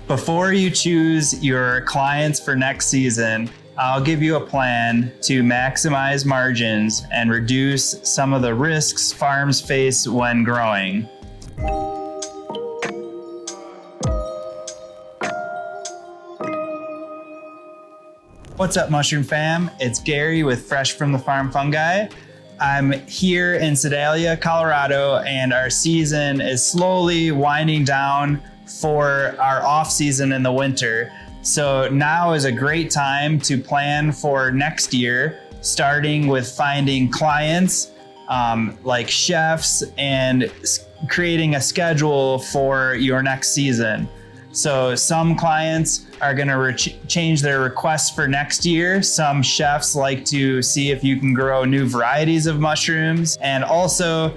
Before you choose your clients for next season, I'll give you a plan to maximize margins and reduce some of the risks farms face when growing. What's up, Mushroom Fam? It's Gary with Fresh from the Farm Fungi. I'm here in Sedalia, Colorado, and our season is slowly winding down for our off season in the winter. So now is a great time to plan for next year, starting with finding clients like chefs and creating a schedule for your next season. So some clients are going to change their requests for next year. Some chefs like to see if you can grow new varieties of mushrooms. And also,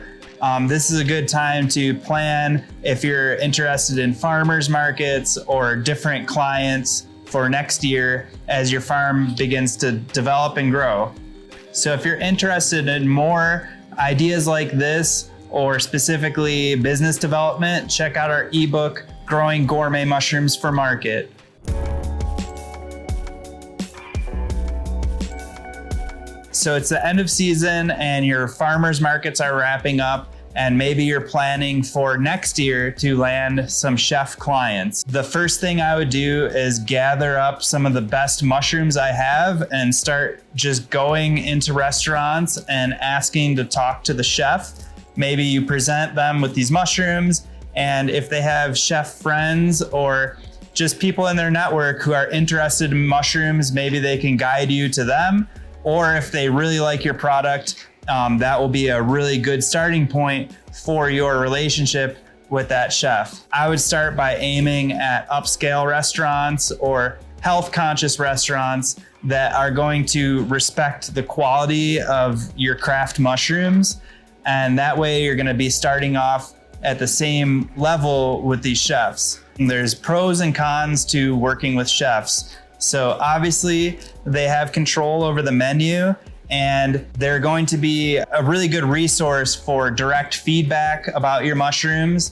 this is a good time to plan if you're interested in farmers markets or different clients for next year as your farm begins to develop and grow. So if you're interested in more ideas like this, or specifically business development, check out our ebook, Growing Gourmet Mushrooms for Market. So it's the end of season and your farmers markets are wrapping up, and maybe you're planning for next year to land some chef clients. The first thing I would do is gather up some of the best mushrooms I have and start just going into restaurants and asking to talk to the chef. Maybe you present them with these mushrooms, and if they have chef friends or just people in their network who are interested in mushrooms, maybe they can guide you to them. Or if they really like your product, that will be a really good starting point for your relationship with that chef. I would start by aiming at upscale restaurants or health conscious restaurants that are going to respect the quality of your craft mushrooms. And that way you're going to be starting off at the same level with these chefs. And there's pros and cons to working with chefs. So obviously they have control over the menu, and they're going to be a really good resource for direct feedback about your mushrooms.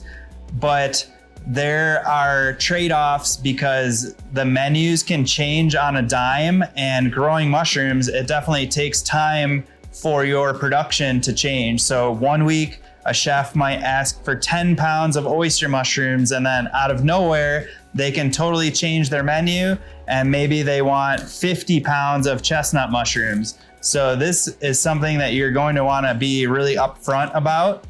But there are trade-offs because the menus can change on a dime, and growing mushrooms, it definitely takes time for your production to change. So one week, a chef might ask for 10 pounds of oyster mushrooms, and then out of nowhere, they can totally change their menu, and maybe they want 50 pounds of chestnut mushrooms. So this is something that you're going to want to be really upfront about.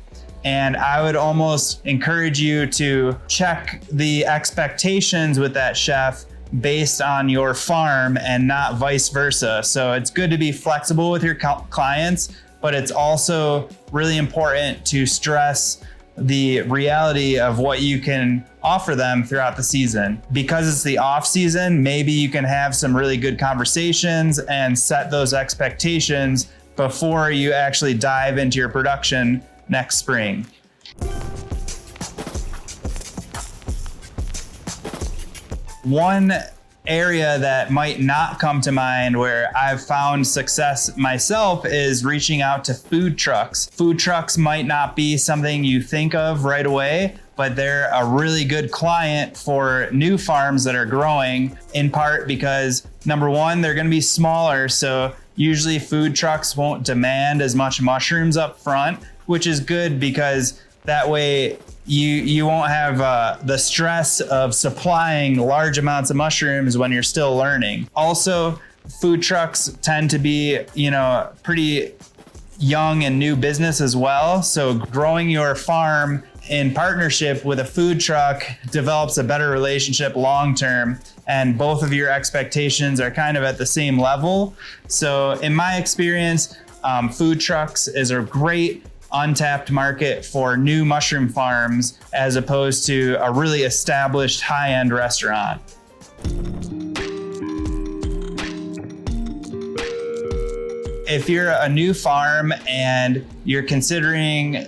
And I would almost encourage you to check the expectations with that chef based on your farm and not vice versa. So it's good to be flexible with your clients, but it's also really important to stress the reality of what you can offer them throughout the season. Because it's the off season, maybe you can have some really good conversations and set those expectations before you actually dive into your production next spring. One area that might not come to mind where I've found success myself is reaching out to food trucks. Food trucks might not be something you think of right away, but they're a really good client for new farms that are growing, in part because number one, they're gonna be smaller. So usually food trucks won't demand as much mushrooms up front, which is good because that way you won't have the stress of supplying large amounts of mushrooms when you're still learning. Also, food trucks tend to be, pretty young and new business as well. So growing your farm in partnership with a food truck develops a better relationship long-term, and both of your expectations are kind of at the same level. So in my experience, food trucks is a great untapped market for new mushroom farms as opposed to a really established high-end restaurant. If you're a new farm and you're considering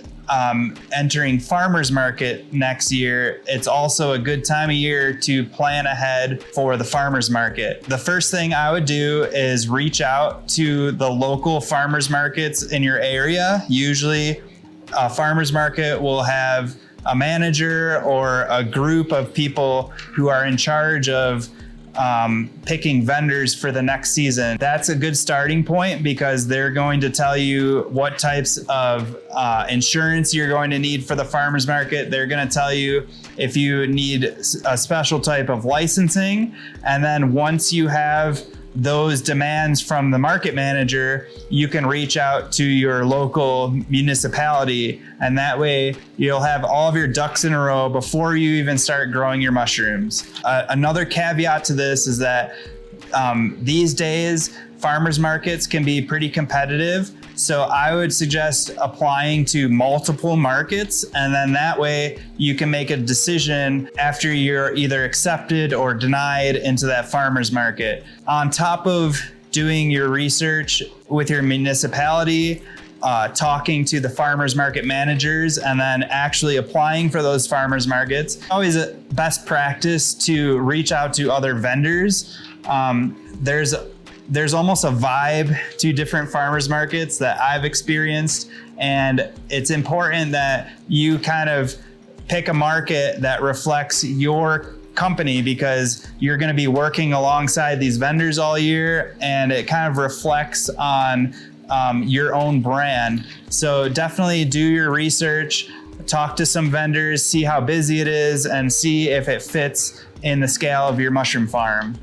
entering farmers market next year, it's also a good time of year to plan ahead for the farmers market. The first thing I would do is reach out to the local farmers markets in your area. Usually a farmers market will have a manager or a group of people who are in charge of picking vendors for the next season. That's a good starting point because they're going to tell you what types of insurance you're going to need for the farmers market. They're going to tell you if you need a special type of licensing. And then once you have those demands from the market manager, you can reach out to your local municipality, and that way you'll have all of your ducks in a row before you even start growing your mushrooms. Another caveat to this is that these days farmers markets can be pretty competitive. So I would suggest applying to multiple markets, and then that way you can make a decision after you're either accepted or denied into that farmer's market. On top of doing your research with your municipality, talking to the farmers market managers, and then actually applying for those farmers markets, always a best practice to reach out to other vendors. There's almost a vibe to different farmers markets that I've experienced, and it's important that you kind of pick a market that reflects your company because you're going to be working alongside these vendors all year, and it kind of reflects on your own brand. So definitely do your research, talk to some vendors, see how busy it is, and see if it fits in the scale of your mushroom farm.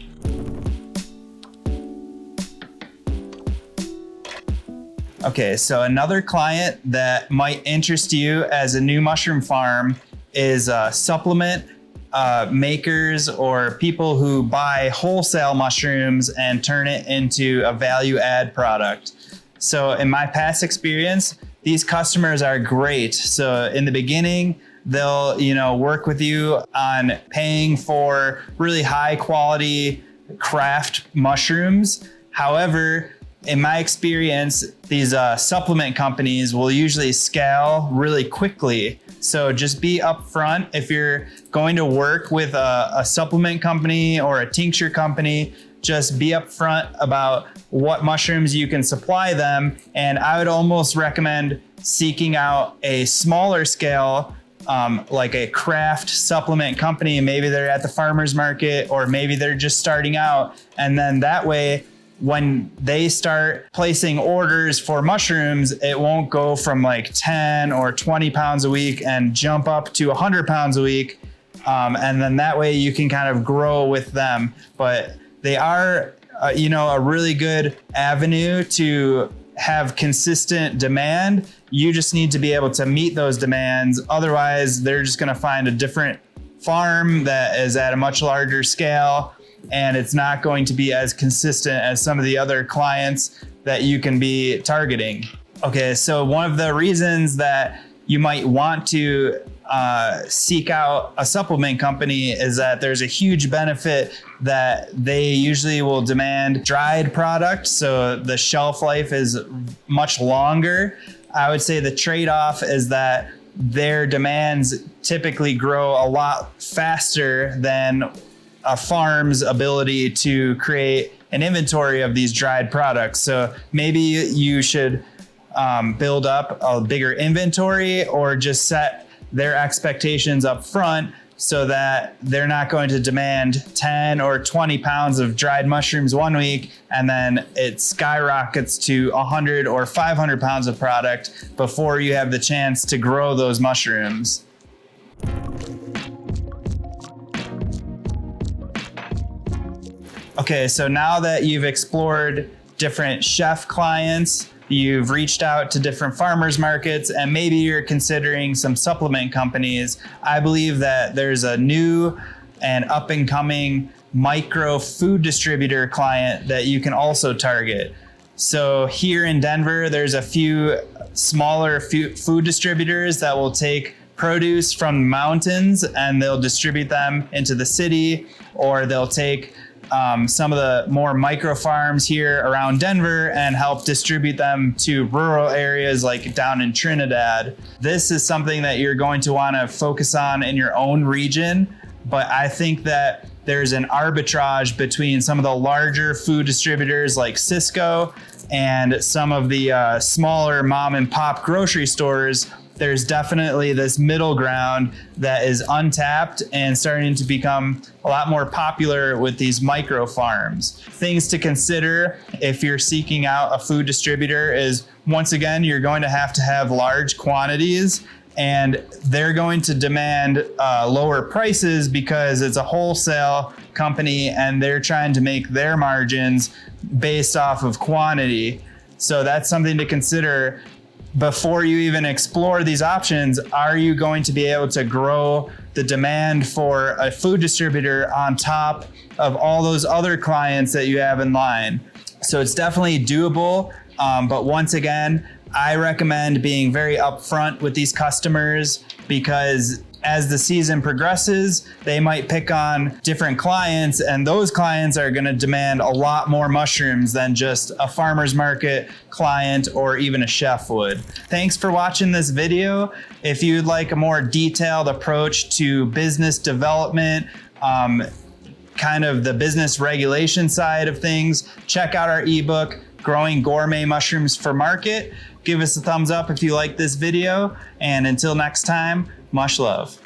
Okay, so another client that might interest you as a new mushroom farm is supplement makers or people who buy wholesale mushrooms and turn it into a value add product. So in my past experience, these customers are great. So in the beginning, they'll work with you on paying for really high quality craft mushrooms. However, in my experience, these supplement companies will usually scale really quickly. So just be upfront. If you're going to work with a supplement company or a tincture company, just be upfront about what mushrooms you can supply them. And I would almost recommend seeking out a smaller scale, like a craft supplement company. Maybe they're at the farmer's market, or maybe they're just starting out. And then that way, when they start placing orders for mushrooms, it won't go from like 10 or 20 pounds a week and jump up to 100 pounds a week. And then that way you can kind of grow with them. But they are, a really good avenue to have consistent demand. You just need to be able to meet those demands. Otherwise, they're just going to find a different farm that is at a much larger scale, and it's not going to be as consistent as some of the other clients that you can be targeting. Okay, so one of the reasons that you might want to seek out a supplement company is that there's a huge benefit that they usually will demand dried product, so the shelf life is much longer. I would say the trade-off is that their demands typically grow a lot faster than a farm's ability to create an inventory of these dried products. So maybe you should build up a bigger inventory, or just set their expectations up front so that they're not going to demand 10 or 20 pounds of dried mushrooms one week and then it skyrockets to 100 or 500 pounds of product before you have the chance to grow those mushrooms. Okay, so now that you've explored different chef clients, you've reached out to different farmers markets, and maybe you're considering some supplement companies, I believe that there's a new and up and coming micro food distributor client that you can also target. So here in Denver, there's a few smaller food distributors that will take produce from mountains and they'll distribute them into the city, or they'll take some of the more micro farms here around Denver and help distribute them to rural areas like down in Trinidad. This is something that you're going to want to focus on in your own region, but I think that there's an arbitrage between some of the larger food distributors like Sysco and some of the smaller mom and pop grocery stores there's definitely this middle ground that is untapped and starting to become a lot more popular with these micro farms. Things to consider if you're seeking out a food distributor is, once again, you're going to have large quantities, and they're going to demand lower prices because it's a wholesale company and they're trying to make their margins based off of quantity. So that's something to consider before you even explore these options. Are you going to be able to grow the demand for a food distributor on top of all those other clients that you have in line? So it's definitely doable. But once again, I recommend being very upfront with these customers, because as the season progresses, they might pick on different clients, and those clients are going to demand a lot more mushrooms than just a farmer's market client or even a chef would. Thanks for watching this video. If you'd like a more detailed approach to business development, kind of the business regulation side of things, check out our ebook, Growing Gourmet Mushrooms for Market. Give us a thumbs up if you like this video, and until next time, much love.